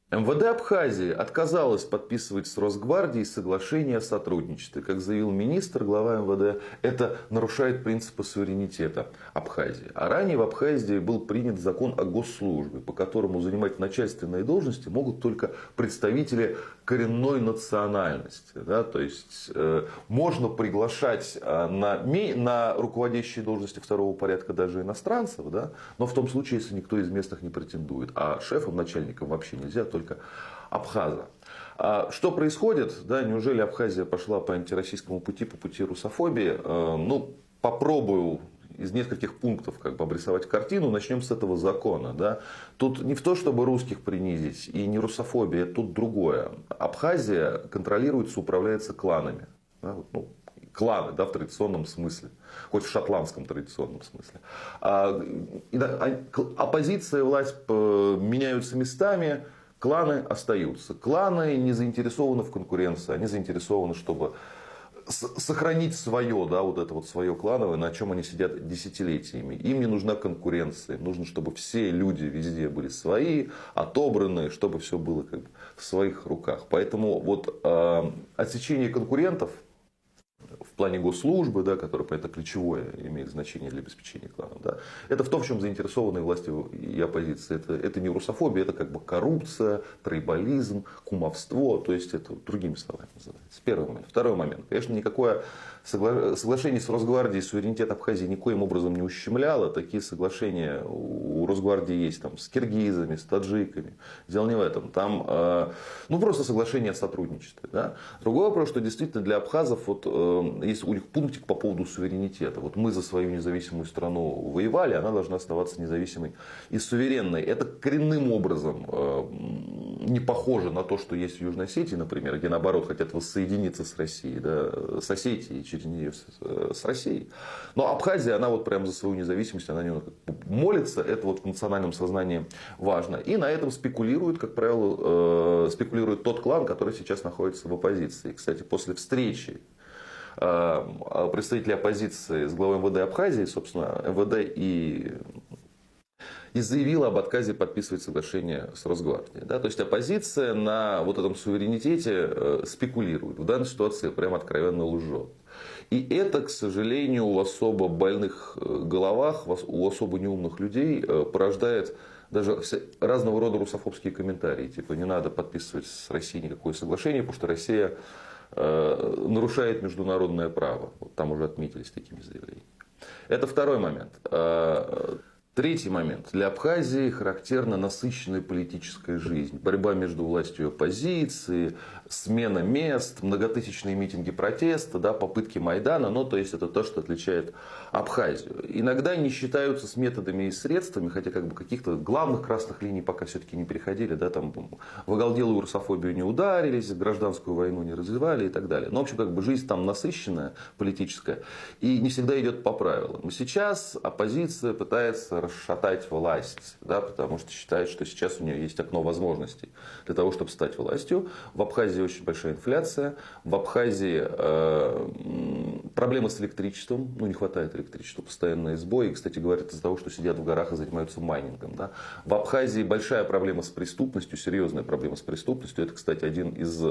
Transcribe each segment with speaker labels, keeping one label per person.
Speaker 1: МВД Абхазии отказалось подписывать с Росгвардией соглашение о сотрудничестве. Как заявил министр, глава МВД, это нарушает принципы суверенитета Абхазии. А ранее в Абхазии был принят закон о госслужбе, по которому занимать начальственные должности могут только представители коренной национальности. Да? То есть можно приглашать на руководящие должности второго порядка даже иностранцев, да? Но в том случае, если никто из местных не претендует. А шефом, начальником вообще нельзя, только абхаза. Что происходит? Да, неужели Абхазия пошла по антироссийскому пути, по пути русофобии? Ну, попробую из нескольких пунктов обрисовать картину. Начнем с этого закона. Да. Тут не в то, чтобы русских принизить, и не русофобия, тут другое. Абхазия контролируется, управляется кланами. Да, кланы, да, в традиционном смысле, хоть в шотландском традиционном смысле. Оппозиция и власть меняются местами, кланы остаются. Кланы не заинтересованы в конкуренции, они заинтересованы, чтобы сохранить свое, да, вот это вот свое клановое, на чем они сидят десятилетиями. Им не нужна конкуренция, им нужно, чтобы все люди везде были свои, отобранные, чтобы все было в своих руках. Поэтому вот отсечение конкурентов в плане госслужбы, да, которая, это ключевое, имеет значение для обеспечения кланов. Да, это в том, в чем заинтересованы власти и оппозиция. Это не русофобия, это коррупция, тройболизм, кумовство. То есть это другими словами называется. Первый момент. Второй момент. Конечно, никакое соглашение с Росгвардией суверенитет Абхазии никоим образом не ущемляло. Такие соглашения у Росгвардии есть с киргизами, с таджиками. Дело не в этом. Там просто соглашение о сотрудничестве. Да. Другой вопрос, что действительно для абхазов есть у них пунктик по поводу суверенитета. Вот мы за свою независимую страну воевали, она должна оставаться независимой и суверенной. Это коренным образом не похоже на то, что есть в Южной Осетии, например, где наоборот хотят воссоединиться с Россией, да, с Осетией, через нее с Россией. Но Абхазия, она прям за свою независимость, она не молится, это в национальном сознании важно. И на этом спекулирует, как правило, спекулирует тот клан, который сейчас находится в оппозиции. Кстати, после встречи представителей оппозиции с главой МВД Абхазии, собственно, МВД и заявила об отказе подписывать соглашение с Росгвардией. Да? То есть оппозиция на этом суверенитете спекулирует. В данной ситуации прям откровенно лжет. И это, к сожалению, в особо больных головах, у особо неумных людей порождает даже разного рода русофобские комментарии. Типа не надо подписывать с Россией никакое соглашение, потому что Россия нарушает международное право. Там уже отметились такими заявлениями. Это второй момент. Третий момент. Для Абхазии характерна насыщенная политическая жизнь. Борьба между властью и оппозицией, смена мест, многотысячные митинги протеста, да, попытки Майдана. То есть это то, что отличает Абхазию. Иногда не считаются с методами и средствами, хотя каких-то главных красных линий пока все-таки не переходили. Да, там в оголделую русофобию не ударились, гражданскую войну не развивали и так далее. Но в общем жизнь там насыщенная, политическая, и не всегда идет по правилам. Сейчас оппозиция пытается расшатать власть, да, потому что считает, что сейчас у нее есть окно возможностей для того, чтобы стать властью. В Абхазии очень большая инфляция, в Абхазии проблемы с электричеством, не хватает электричества, постоянные сбои. Кстати говоря, из-за того, что сидят в горах и занимаются майнингом. Да. В Абхазии большая проблема с преступностью, серьезная проблема с преступностью. Это, кстати, один из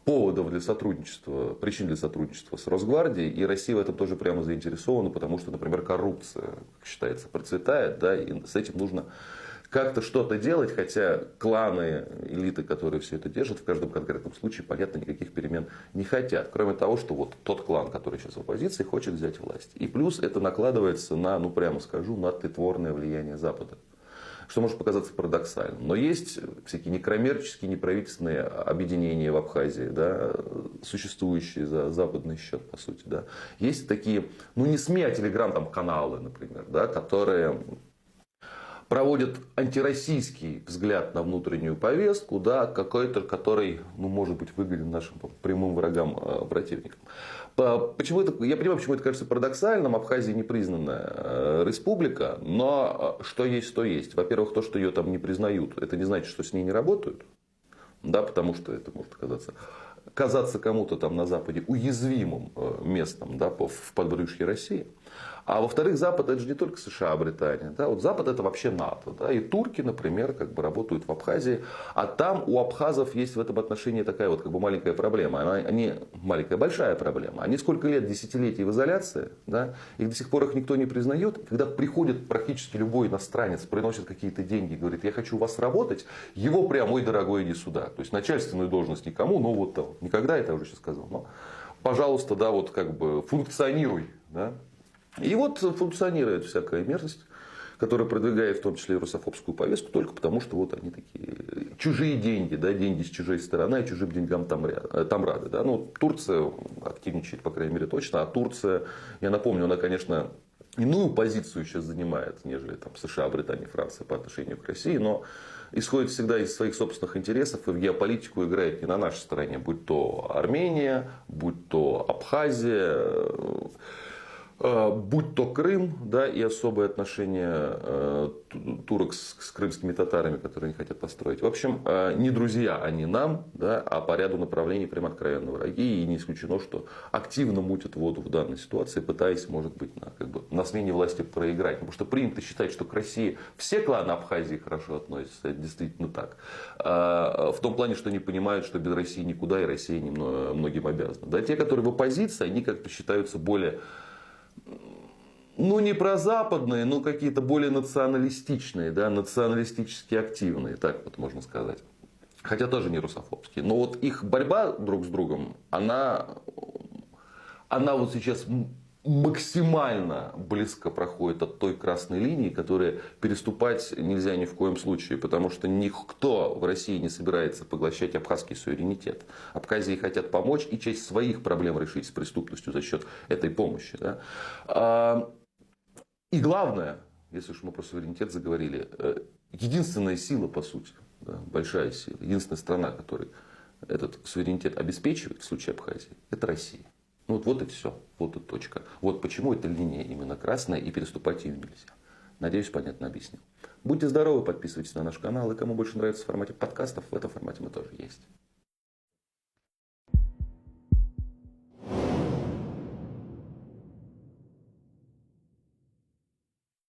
Speaker 1: поводов для сотрудничества, причин для сотрудничества с Росгвардией. И Россия в этом тоже прямо заинтересована, потому что, например, коррупция, как считается, процветает, да, и с этим нужно как-то что-то делать, хотя кланы, элиты, которые все это держат, в каждом конкретном случае, понятно, никаких перемен не хотят. Кроме того, что тот клан, который сейчас в оппозиции, хочет взять власть. И плюс это накладывается на, прямо скажу, на тлетворное влияние Запада. Что может показаться парадоксальным. Но есть всякие некоммерческие, неправительственные объединения в Абхазии, да, существующие за западный счет, по сути. Да. Есть такие, не СМИ, а телеграм-каналы, например, да, которые проводят антироссийский взгляд на внутреннюю повестку, да, какой-то, который может быть выгоден нашим прямым врагам, противникам. Почему это, я понимаю, почему это кажется парадоксальным. Абхазия непризнанная республика, но что есть, то есть. Во-первых, то, что ее там не признают, это не значит, что с ней не работают. Да, потому что это может казаться кому-то там на Западе уязвимым местом, да, в подбрюшье России. А во-вторых, Запад это же не только США, Британия. Да? Вот Запад это вообще НАТО. Да? И турки, например, как бы работают в Абхазии. А там у абхазов есть в этом отношении такая вот как бы маленькая проблема. Они маленькая, большая проблема. Они сколько лет, десятилетий в изоляции. Да? И до сих пор их никто не признает. И когда приходит практически любой иностранец, приносит какие-то деньги, говорит, я хочу у вас работать, его прям, ой, дорогой, иди сюда. То есть начальственную должность никому, но вот там, никогда это я уже сейчас сказал. Но, пожалуйста, да, вот как бы функционируй. Да? И вот функционирует всякая мерзость, которая продвигает в том числе и русофобскую повестку, только потому, что вот они такие чужие деньги, да, деньги с чужой стороны, и чужим деньгам там рады. Да. Ну, Турция активничает, по крайней мере, точно, а Турция, я напомню, она, конечно, иную позицию сейчас занимает, нежели там, США, Британия, Франция по отношению к России, но исходит всегда из своих собственных интересов и в геополитику играет не на нашей стороне, будь то Армения, будь то Абхазия, будь то Крым, да, и особые отношения турок с крымскими татарами, которые они хотят построить. В общем, не друзья они нам, да, а по ряду направлений прямо откровенно враги. И не исключено, что активно мутят воду в данной ситуации, пытаясь, может быть, на смене власти проиграть. Потому что принято считать, что к России все кланы Абхазии хорошо относятся. Это действительно так. В том плане, что они понимают, что без России никуда, и Россия многим обязана. Да, те, которые в оппозиции, они как-то считаются более... Ну, не прозападные, но какие-то более националистичные, да, националистически активные, так вот можно сказать. Хотя тоже не русофобские. Но вот их борьба друг с другом, она вот сейчас максимально близко проходит от той красной линии, которую переступать нельзя ни в коем случае. Потому что никто в России не собирается поглощать абхазский суверенитет. Абхазии хотят помочь и часть своих проблем решить с преступностью за счет этой помощи. Да? И главное, если уж мы про суверенитет заговорили, единственная сила, по сути, да, большая сила, единственная страна, которая этот суверенитет обеспечивает в случае Абхазии, это Россия. Ну, вот и все, вот и точка. Вот почему эта линия именно красная и переступать ее нельзя. Надеюсь, понятно объяснил. Будьте здоровы, подписывайтесь на наш канал. И кому больше нравится в формате подкастов, в этом формате мы тоже есть.